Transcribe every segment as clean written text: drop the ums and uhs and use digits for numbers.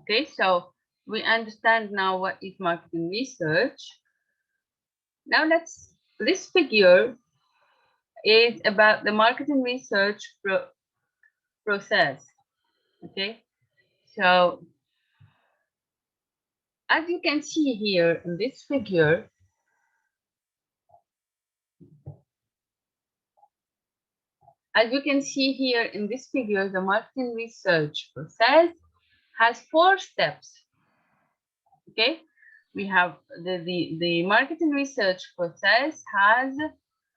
Okay, so we understand now what is marketing research. Now this figure is about the marketing research process. Okay, so as you can see here in this figure, the marketing research process has 4 steps. Okay, we have the marketing research process has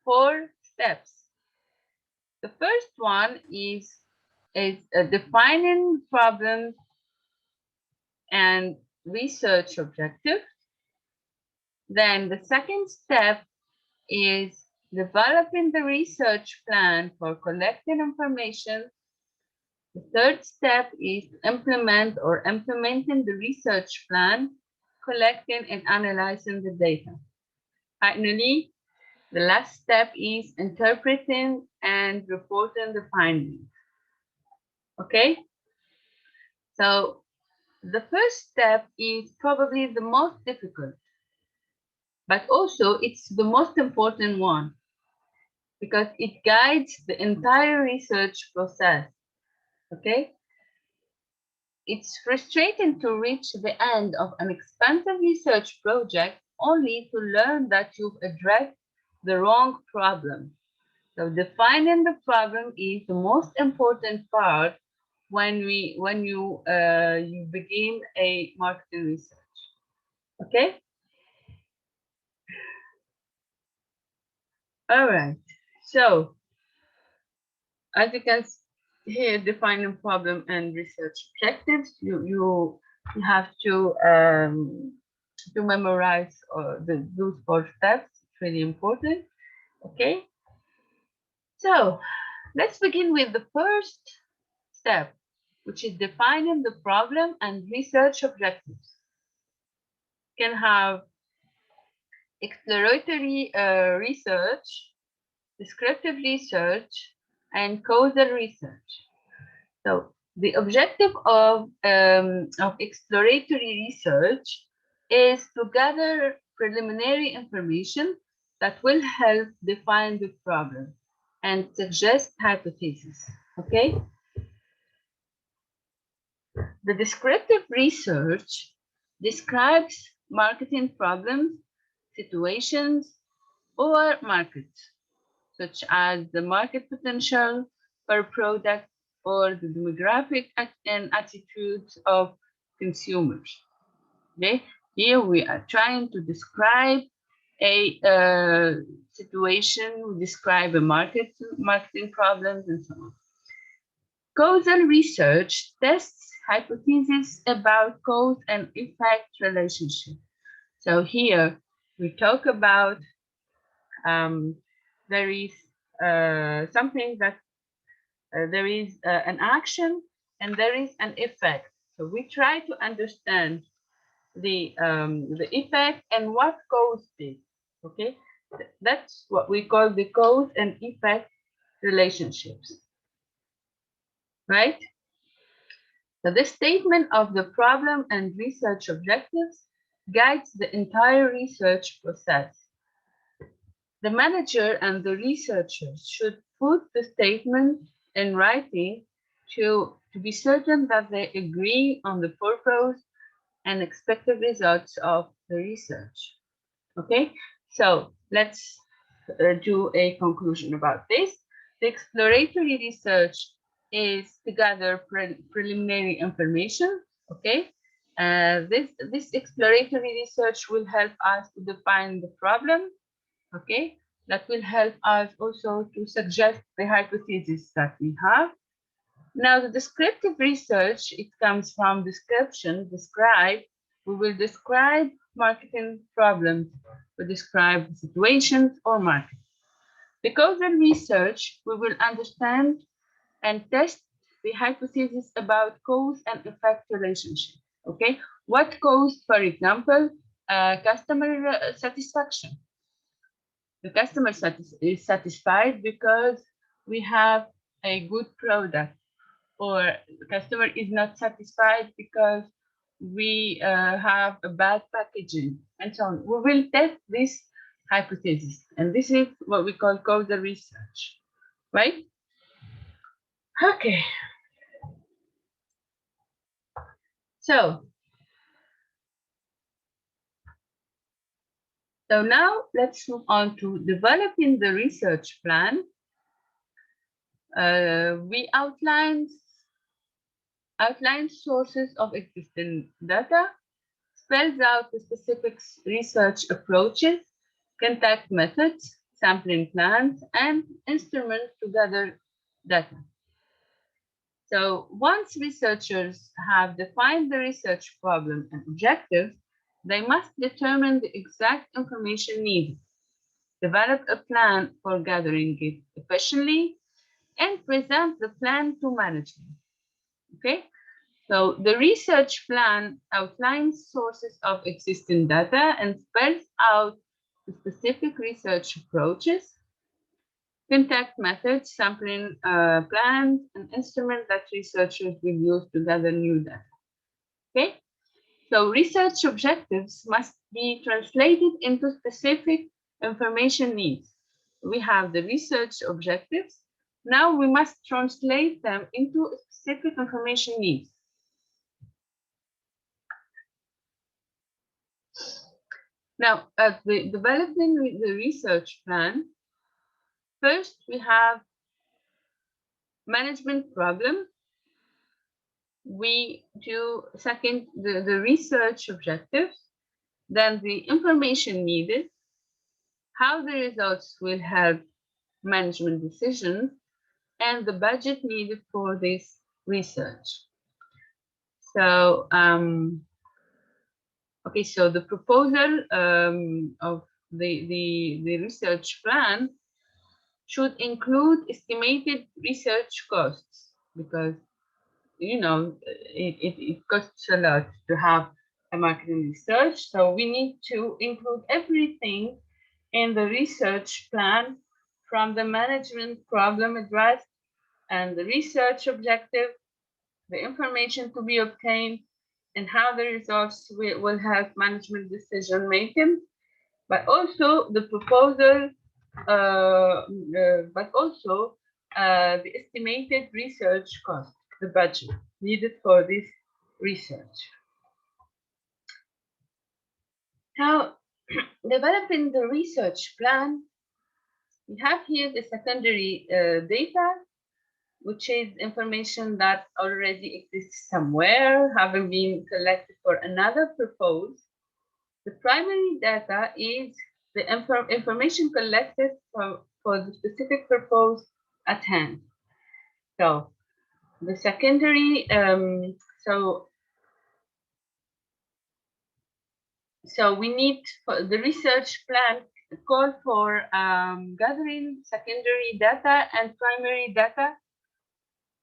4 steps. The first one is defining problem and research objective. Then the second step is developing the research plan for collecting information. The third step is implementing the research plan, collecting and analyzing the data. Finally, the last step is interpreting and reporting the findings. Okay? So the first step is probably the most difficult, but also it's the most important one because it guides the entire research process. Okay? It's frustrating to reach the end of an expensive research project only to learn that you've addressed the wrong problem. So defining the problem is the most important part when you begin a marketing research. Okay? All right. So as you can see here, defining problem and research objectives, you have to memorize those 4 steps. It's really important. Okay. So let's begin with the first step, which is defining the problem and research objectives. You can have exploratory research, descriptive research, and causal research. So the objective of exploratory research is to gather preliminary information that will help define the problem and suggest hypotheses. Okay? The descriptive research describes marketing problems, situations, or markets, such as the market potential per product or the demographic and attitudes of consumers. Okay, here we are trying to describe a situation, we describe a marketing problems, and so on. Causal research tests hypotheses about cause and effect relationship. So here we talk about there is something that there is an action and there is an effect. So we try to understand the effect and what caused it. Okay, that's what we call the cause and effect relationships, right? So this statement of the problem and research objectives guides the entire research process. The manager and the researchers should put the statement in writing to be certain that they agree on the purpose and expected results of the research. Okay, so let's do a conclusion about this. The exploratory research is to gather preliminary information. Okay, this exploratory research will help us to define the problem. Okay, that will help us also to suggest the hypothesis that we have. Now, the descriptive research, it comes from description, describe. We will describe marketing problems. We describe situations or markets. Because in research, we will understand and test the hypothesis about cause and effect relationship. Okay, what caused, for example, customer satisfaction? The customer is satisfied because we have a good product, or the customer is not satisfied because we have a bad packaging, and so on. We will test this hypothesis, and this is what we call causal research, right? Okay. So now let's move on to developing the research plan. We outlined sources of existing data, spells out the specific research approaches, contact methods, sampling plans, and instruments to gather data. So once researchers have defined the research problem and objectives, they must determine the exact information needed, develop a plan for gathering it efficiently, and present the plan to management. Okay? So the research plan outlines sources of existing data and spells out the specific research approaches, contact methods, sampling plans, and instruments that researchers will use to gather new data. Okay? So research objectives must be translated into specific information needs. We have the research objectives. Now we must translate them into specific information needs. Now, at the developing the research plan, first we have management problem. We do second the research objectives, then the information needed, how the results will help management decisions, and the budget needed for this research. So, okay, so the proposal of the research plan should include estimated research costs, because you know it costs a lot to have a marketing research. So we need to include everything in the research plan, from the management problem addressed and the research objective, the information to be obtained, and how the results will help management decision making, but also the proposal, but also the estimated research cost, the budget needed for this research. Now, developing the research plan, we have here the secondary data, which is information that already exists somewhere, having been collected for another purpose. The primary data is the information collected for the specific purpose at hand. So the secondary, so we need for the research plan call for gathering secondary data and primary data,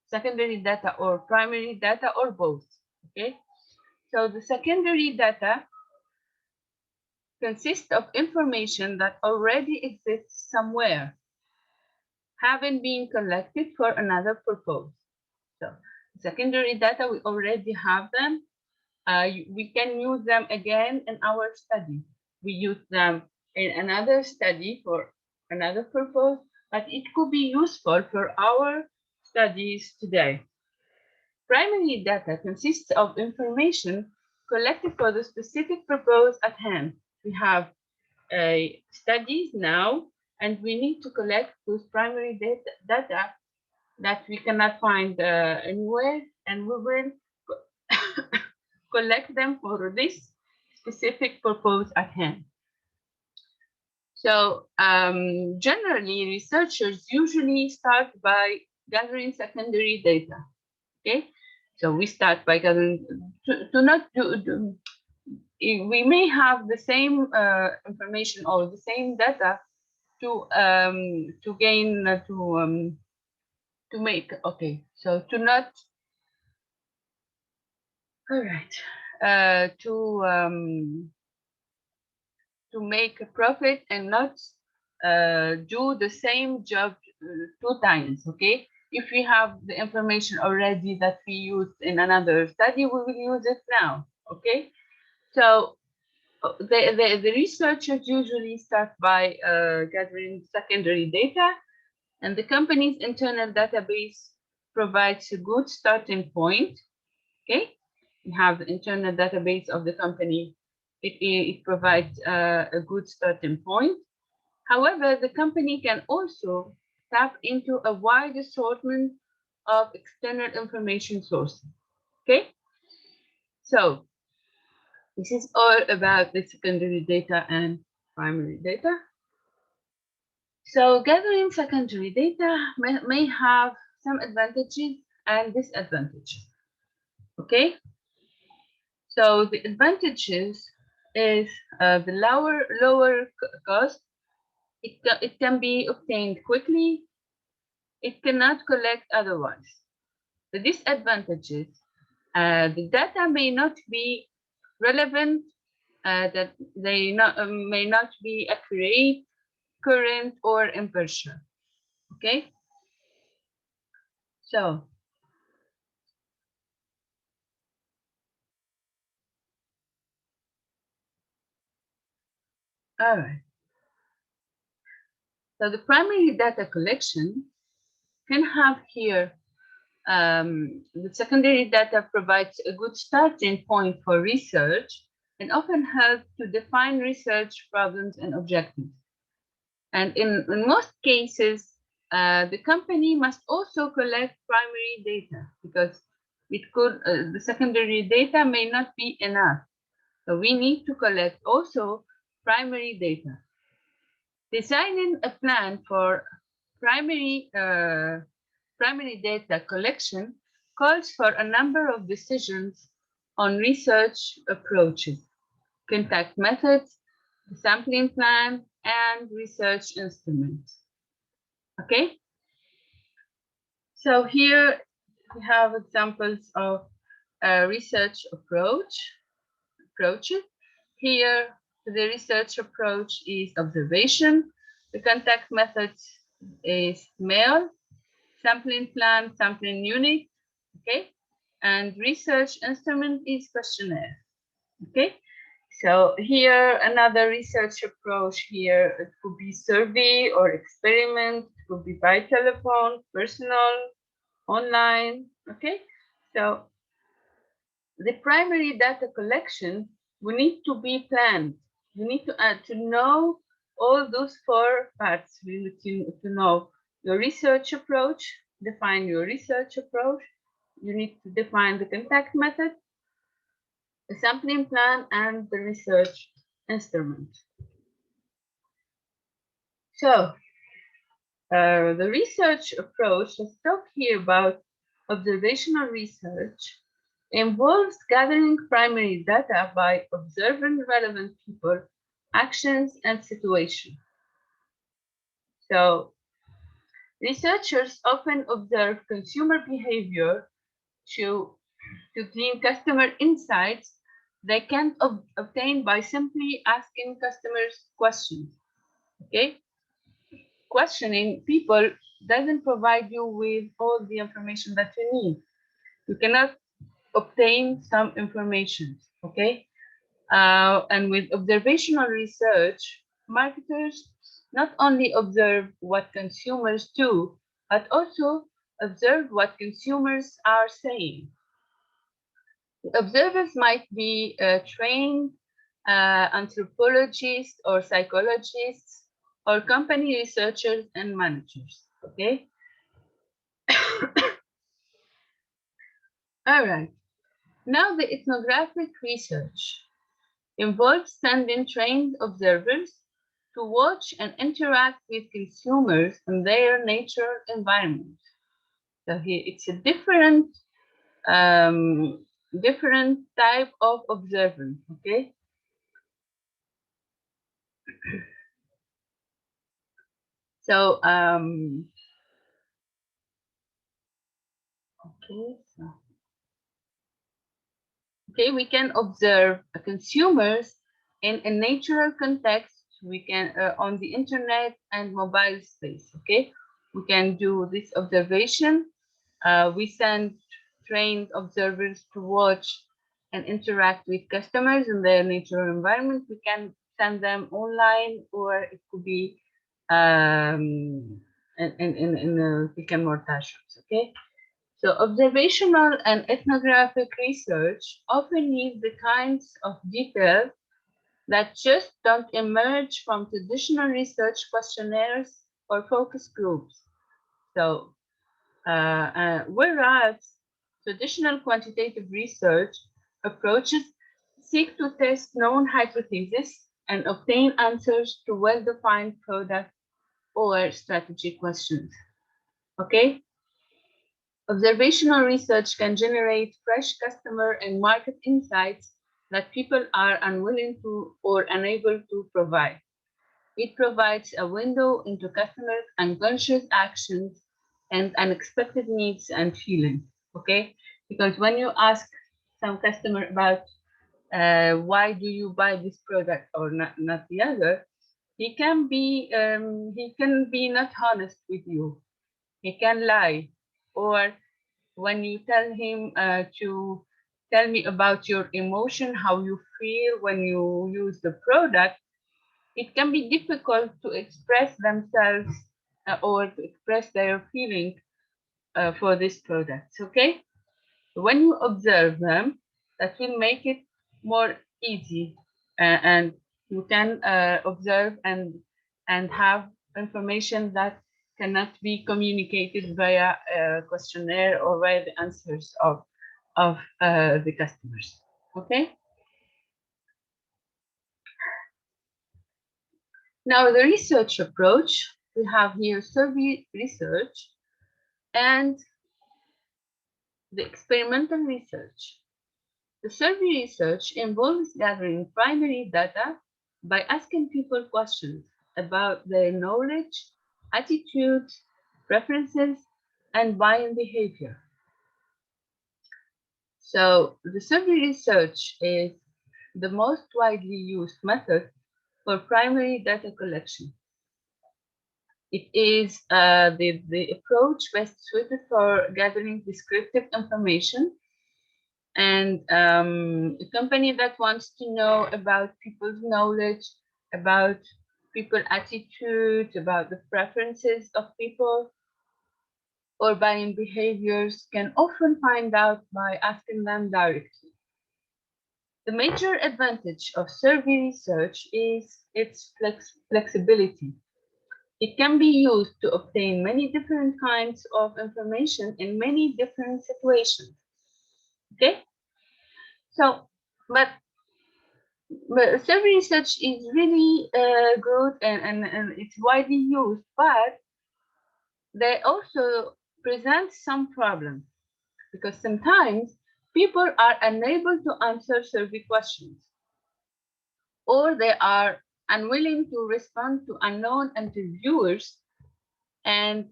secondary data or primary data or both. Okay, so the secondary data consists of information that already exists somewhere, having been collected for another purpose. So secondary data, we already have them. We can use them again in our study. We use them in another study for another purpose, but it could be useful for our studies today. Primary data consists of information collected for the specific purpose at hand. We have studies now, and we need to collect those primary data that we cannot find anywhere, and we will collect them for this specific purpose at hand. So generally, researchers usually start by gathering secondary data. Okay, so we start by gathering to not do we may have the same information or the same data to gain to make, okay, so to not, all right, to make a profit and not do the same job 2 times. Okay, if we have the information already that we used in another study, we will use it now. Okay, so the researchers usually start by gathering secondary data, and the company's internal database provides a good starting point. Okay, you have the internal database of the company. It provides a good starting point. However, the company can also tap into a wide assortment of external information sources. Okay, so this is all about the secondary data and primary data. So gathering secondary data may have some advantages and disadvantages. Okay, so the advantages is the lower cost. It can be obtained quickly. It cannot collect otherwise. The disadvantages, the data may not be relevant, that may not be accurate, current, or impartial. Okay, so all right. So the primary data collection can have here the secondary data provides a good starting point for research and often help to define research problems and objectives. And in most cases, the company must also collect primary data because the secondary data may not be enough. So we need to collect also primary data. Designing a plan for primary primary data collection calls for a number of decisions on research approaches, contact methods, sampling plan, and research instruments. Okay, so here we have examples of research approaches. Here, the research approach is observation. The contact methods is mail, sampling plan, sampling unit, okay? And research instrument is questionnaire, okay? So here, another research approach here, it could be survey or experiment, it could be by telephone, personal, online, okay? So the primary data collection, we need to be planned. You need to know all those four parts. We need to know your research approach, define your research approach. You need to define the contact method, the sampling plan, and the research instrument. So the research approach, let's talk here about observational research, involves gathering primary data by observing relevant people, actions, and situations. So researchers often observe consumer behavior to glean customer insights they can't obtain by simply asking customers questions. Okay? Questioning people doesn't provide you with all the information that you need. You cannot obtain some information, okay? And with observational research, marketers not only observe what consumers do, but also observe what consumers are saying. Observers might be trained anthropologists or psychologists or company researchers and managers, okay? All right, now the ethnographic research involves sending trained observers to watch and interact with consumers in their natural environment. So here it's a different type of observing, okay? So, okay, we can observe consumers in a natural context. We can on the internet and mobile space. Okay, we can do this observation. We send trained observers to watch and interact with customers in their natural environment. We can send them online, or it could be in brick and mortar shops. Okay. So observational and ethnographic research often needs the kinds of detail that just don't emerge from traditional research questionnaires or focus groups. So whereas traditional quantitative research approaches seek to test known hypotheses and obtain answers to well-defined product or strategy questions. Okay? Observational research can generate fresh customer and market insights that people are unwilling to or unable to provide. It provides a window into customers' unconscious actions and unexpected needs and feelings. Okay, because when you ask some customer about why do you buy this product or not the other, he can be not honest with you. He can lie, or when you tell him to tell me about your emotion, how you feel when you use the product, it can be difficult to express themselves or to express their feeling for this product. Okay, when you observe them, that will make it more easy, and you can observe and have information that cannot be communicated via a questionnaire or via the answers of the customers. Okay. Now the research approach, we have here survey research and the experimental research. The survey research involves gathering primary data by asking people questions about their knowledge, attitudes, preferences, and buying behavior. So the survey research is the most widely used method for primary data collection. It is the approach best suited for gathering descriptive information, and a company that wants to know about people's knowledge, about people's attitudes, about the preferences of people or buying behaviors can often find out by asking them directly. The major advantage of survey research is its flexibility. It can be used to obtain many different kinds of information in many different situations. Okay? So, but survey research is really good and it's widely used, but they also present some problems because sometimes people are unable to answer survey questions, or they are unwilling to respond to unknown interviewers and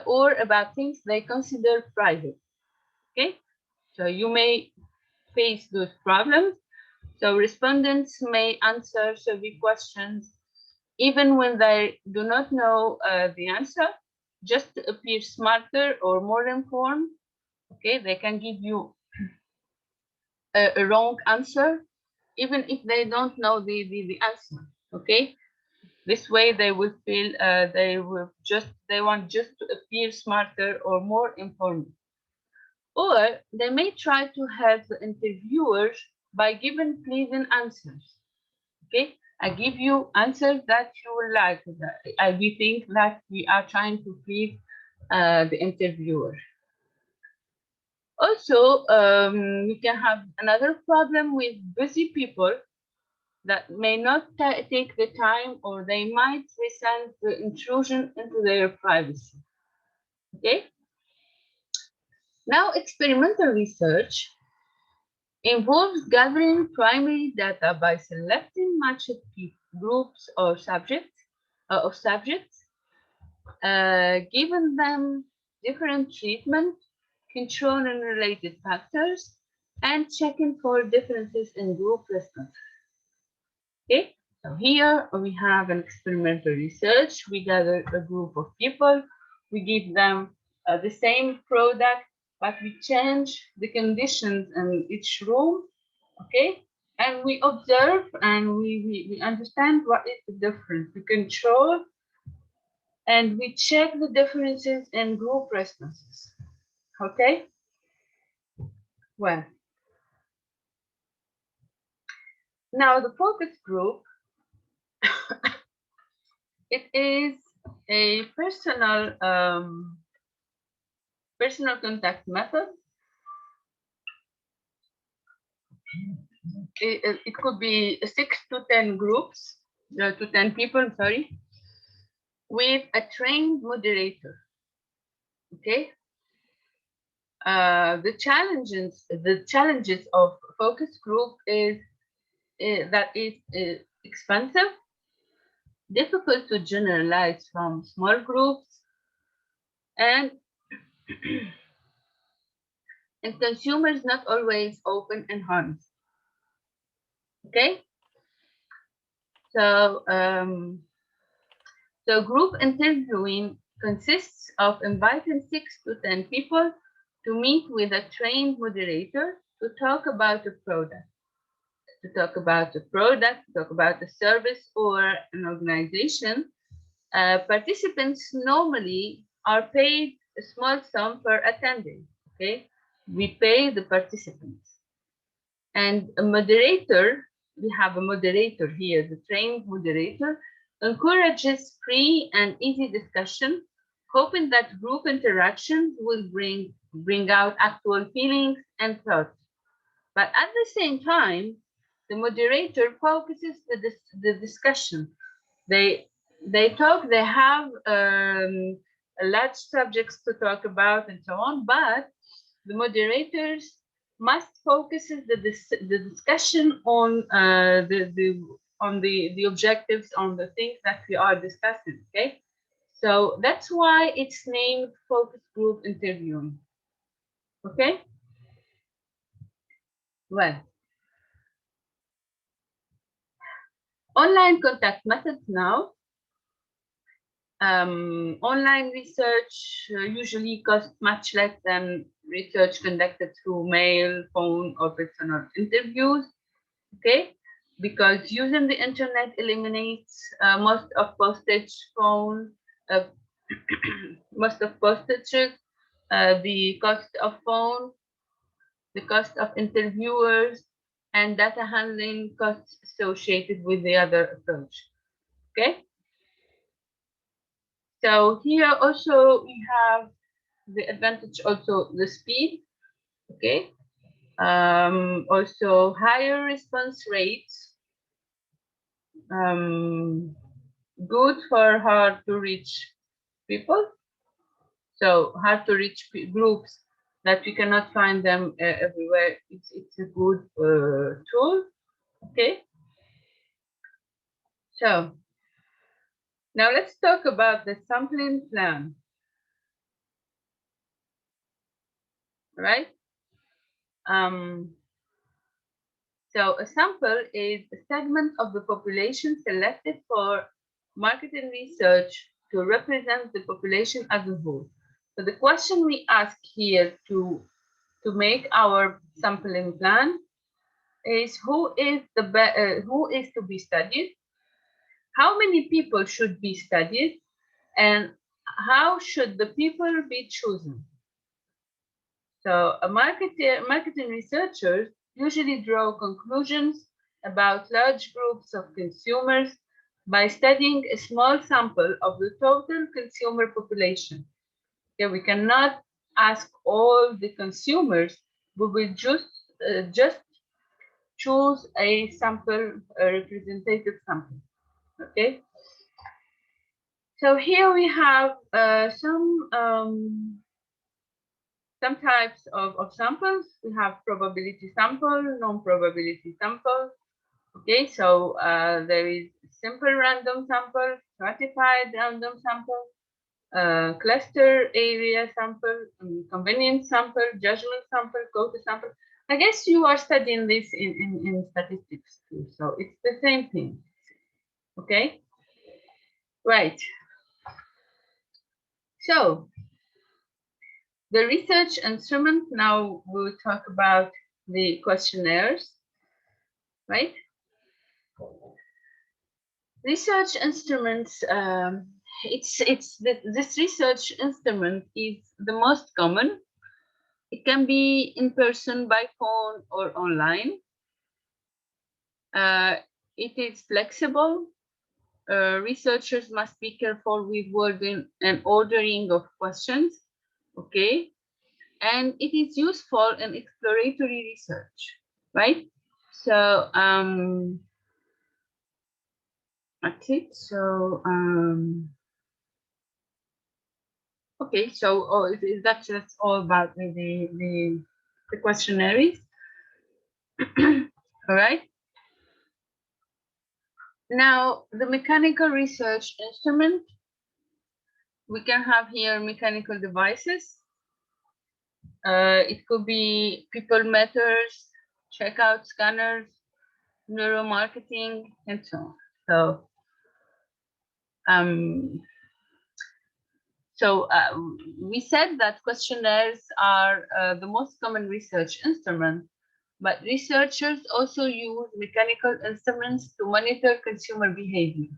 or about things they consider private. Okay, so you may face those problems. So respondents may answer survey questions even when they do not know the answer, just to appear smarter or more informed. Okay, they can give you a wrong answer even if they don't know the answer. Okay, this way they will feel they want just to appear smarter or more informed. Or they may try to help the interviewers by giving pleasing answers. Okay, I give you answers that you will like. We think that we are trying to please the interviewer. Also, we can have another problem with busy people that may not take the time, or they might resent the intrusion into their privacy. Okay. Now, experimental research involves gathering primary data by selecting matched groups or subjects, giving them different treatment, control and related factors, and checking for differences in group response. Okay, so here we have an experimental research. We gather a group of people, we give them the same product, but we change the conditions in each room Okay, and we observe and we understand what is the difference. We control and we check the differences in group responses. Okay, well, now the focus group, it is a personal contact method. It could be 6 to 10 groups, to 10 people, sorry, with a trained moderator. Okay, the challenges of focus group is that it's expensive, difficult to generalize from small groups, and and consumers not always open and honest. Okay, so so group interviewing consists of inviting 6 to 10 people to meet with a trained moderator to talk about a product, talk about a service or an organization. Participants normally are paid a small sum for attending. Okay, we pay the participants, and a moderator. We have a moderator here, the trained moderator, encourages free and easy discussion, hoping that group interaction will bring out actual feelings and thoughts. But at the same time, the moderator focuses the discussion. They they talk. They have large subjects to talk about and so on. But the moderators must focus the discussion on the objectives, on the things that we are discussing. Okay, so that's why it's named focus group interviewing. Okay, well, online contact methods now. Online research usually costs much less than research conducted through mail, phone, or personal interviews. Okay, because using the internet eliminates most of postage phone, uh, most of postages, the cost of phone, the cost of interviewers, and data handling costs associated with the other approach. Okay, so here also we have the advantage, also the speed. Okay, also higher response rates, good for hard to reach people, so hard to reach groups that we cannot find them everywhere. It's a good tool. Okay, so now let's talk about the sampling plan. Right, so a sample is a segment of the population selected for marketing research to represent the population as a whole. So the question we ask here to make our sampling plan is who is to be studied, how many people should be studied, and how should the people be chosen. So marketing researchers usually draw conclusions about large groups of consumers by studying a small sample of the total consumer population. Okay, we cannot ask all the consumers. We will just choose a sample, a representative sample. Okay. So here we have some types of samples. We have probability sample, non-probability sample. Okay, so there is simple random sample, stratified random sample, cluster area sample, convenience sample, judgment sample, quota sample. I guess you are studying this in statistics too, so it's the same thing. Okay, right. So the research instrument, now we'll talk about the questionnaires. right? Research instruments. This research instrument is the most common. It can be in person, by phone, or online. It is flexible. Researchers must be careful with wording and ordering of questions, okay? And it is useful in exploratory research, right? So that's it. So okay, so that's all about the questionnaires. All right. Now the mechanical research instrument. We can have here mechanical devices. It could be people meters, checkout scanners, neuromarketing, and so on. So we said that questionnaires are the most common research instrument, but researchers also use mechanical instruments to monitor consumer behavior.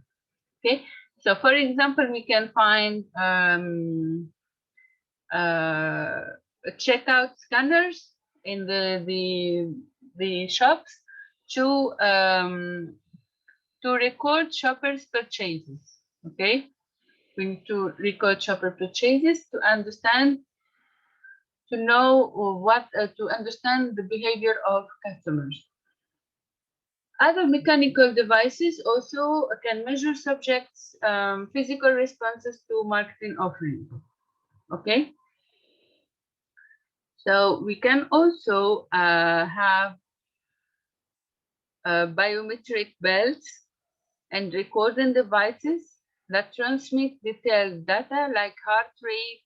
Okay, so for example, we can find checkout scanners in the shops to record shoppers' purchases. Okay, we need to record shopper purchases to understand, to know what to understand the behavior of customers. Other mechanical devices also can measure subjects' physical responses to marketing offerings. Okay. So we can also have biometric belts and recording devices that transmit detailed data like heart rate,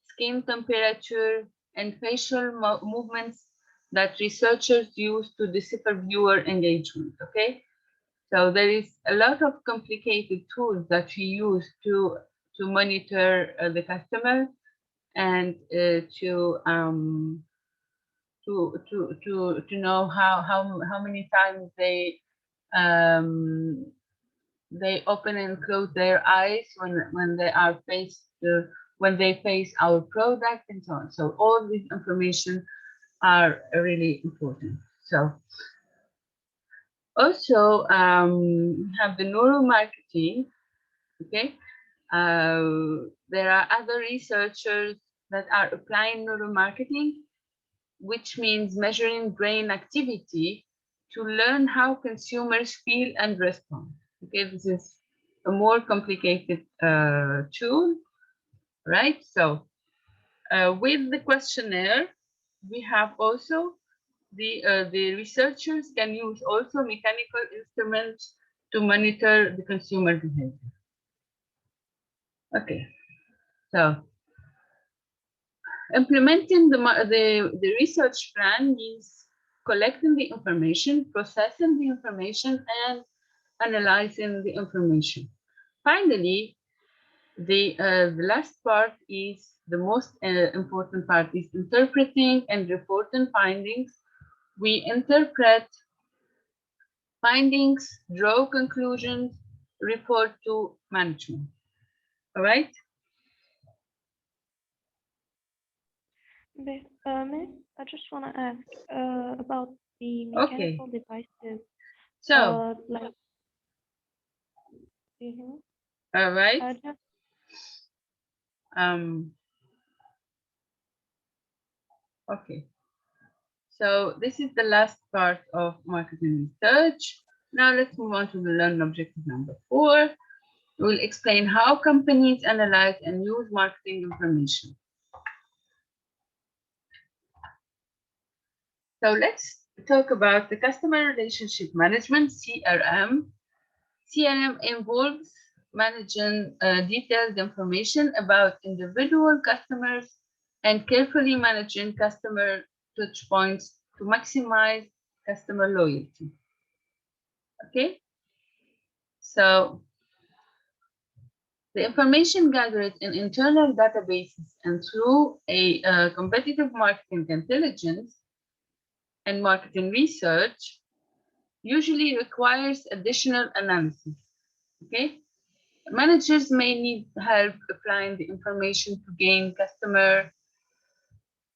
skin temperature, and facial movements that researchers use to decipher viewer engagement. Okay, so there is a lot of complicated tools that we use to monitor the customer and to know how many times they open and close their eyes when they are when they face our product and so on. So all this information are really important. So also have the neuromarketing. Okay, there are other researchers that are applying neuromarketing, which means measuring brain activity to learn how consumers feel and respond. Okay, this is a more complicated tool, right? So with the questionnaire, we have also the researchers can use also mechanical instruments to monitor the consumer behavior. Okay, so implementing the research plan means collecting the information, processing the information, and analyzing the information. Finally, the last part is the most important part is interpreting and reporting findings. We interpret findings, draw conclusions, report to management. All right? Miss, I just want to ask about the mechanical devices. So, Like, all right. Okay. So this is the last part of marketing research. Now let's move on to the learning objective number 4. We'll explain how companies analyze and use marketing information. So let's talk about the customer relationship management, CRM. CRM involves managing detailed information about individual customers and carefully managing customer touch points to maximize customer loyalty. Okay, so the information gathered in internal databases and through a competitive marketing intelligence and marketing research usually requires additional analysis. Okay, managers may need help applying the information to gain customer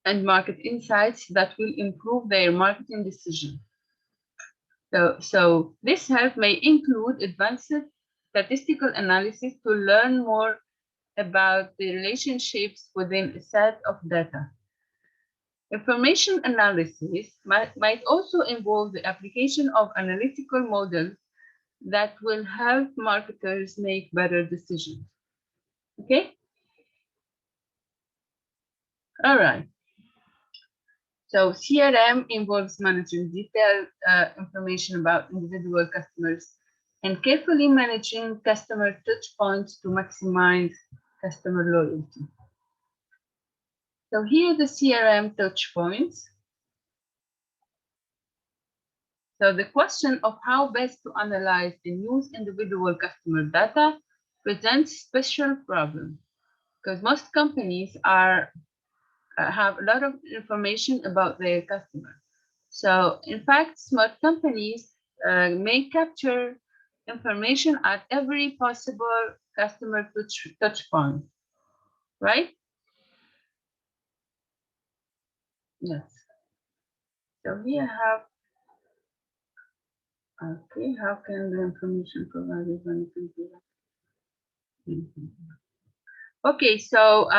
and market insights that will improve their marketing decision. So this help may include advanced statistical analysis to learn more about the relationships within a set of data. Information analysis might also involve the application of analytical models that will help marketers make better decisions. Okay? All right. So CRM involves managing detailed information about individual customers and carefully managing customer touch points to maximize customer loyalty. So here are the CRM touch points. So the question of how best to analyze and use individual customer data presents special problem because most companies have a lot of information about their customer. So in fact, smart companies may capture information at every possible customer touch point, right? Yes. So here I have, okay, how can the information provided when you can do that? Okay, so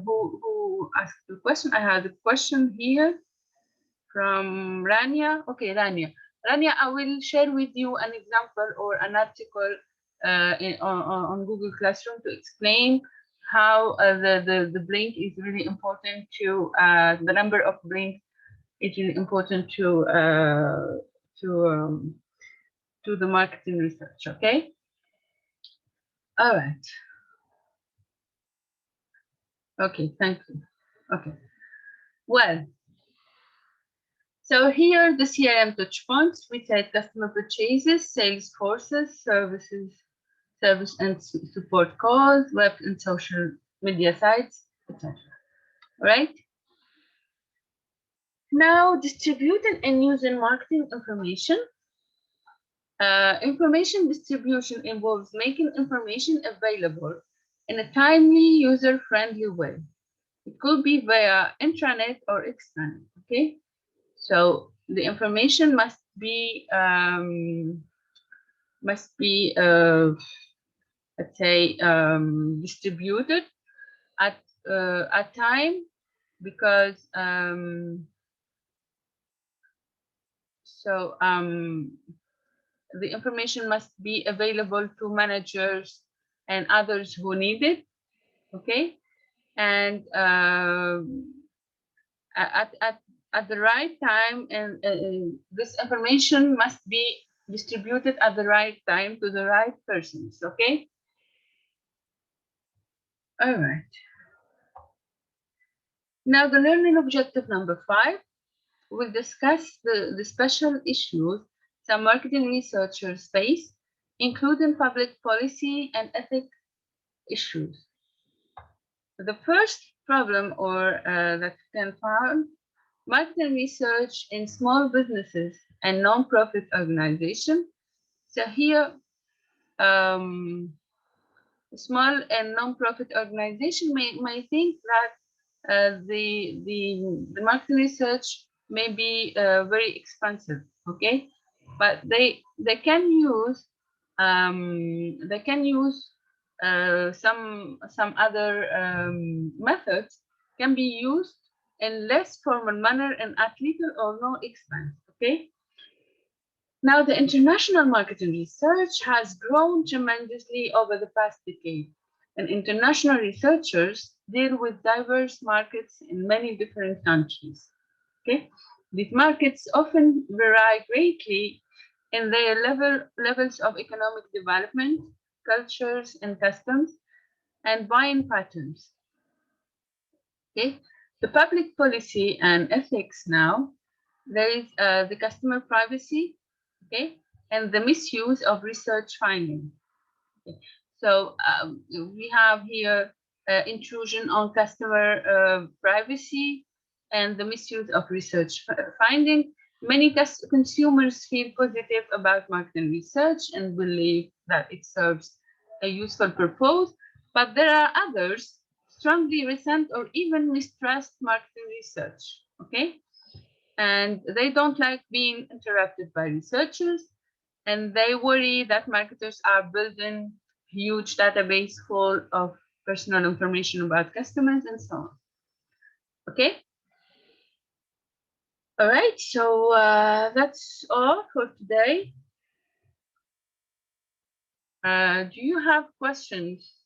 who asked the question? I have a question here from Rania. Okay, Rania. Rania, I will share with you an example or an article on Google Classroom to explain how the blink is really important to the number of blinks is really important to the marketing research. Okay. All right. Okay. Thank you. Okay. Well. So here the CRM touch points, we said customer purchases, sales forces, service and support calls, web and social media sites, etc. Right? Now distributing and using marketing information. Information distribution involves making information available in a timely, user-friendly way. It could be via intranet or extranet, okay? So the information must be let's say distributed at time because the information must be available to managers and others who need it, okay? And at the right time, and this information must be distributed at the right time to the right persons, okay? All right. Now the learning objective number 5, we'll discuss the special issues some marketing researchers face, including public policy and ethic issues. The first problem that you can find, marketing research in small businesses and non-profit organizations. So here, small and non-profit organization may think that the marketing research may be very expensive, okay? But they can use some other methods can be used in less formal manner and at little or no expense, okay? Now, the international marketing research has grown tremendously over the past decade, and international researchers deal with diverse markets in many different countries, okay? These markets often vary greatly in their levels of economic development, cultures and customs, and buying patterns. Okay, the public policy and ethics now, there is the customer privacy, okay, and the misuse of research findings. Okay. So we have here intrusion on customer privacy and the misuse of research finding. Many consumers feel positive about marketing research and believe that it serves a useful purpose, but there are others strongly resent or even mistrust marketing research, okay? And they don't like being interrupted by researchers, and they worry that marketers are building huge database full of personal information about customers and so on. Okay? All right, so that's all for today. Do you have questions?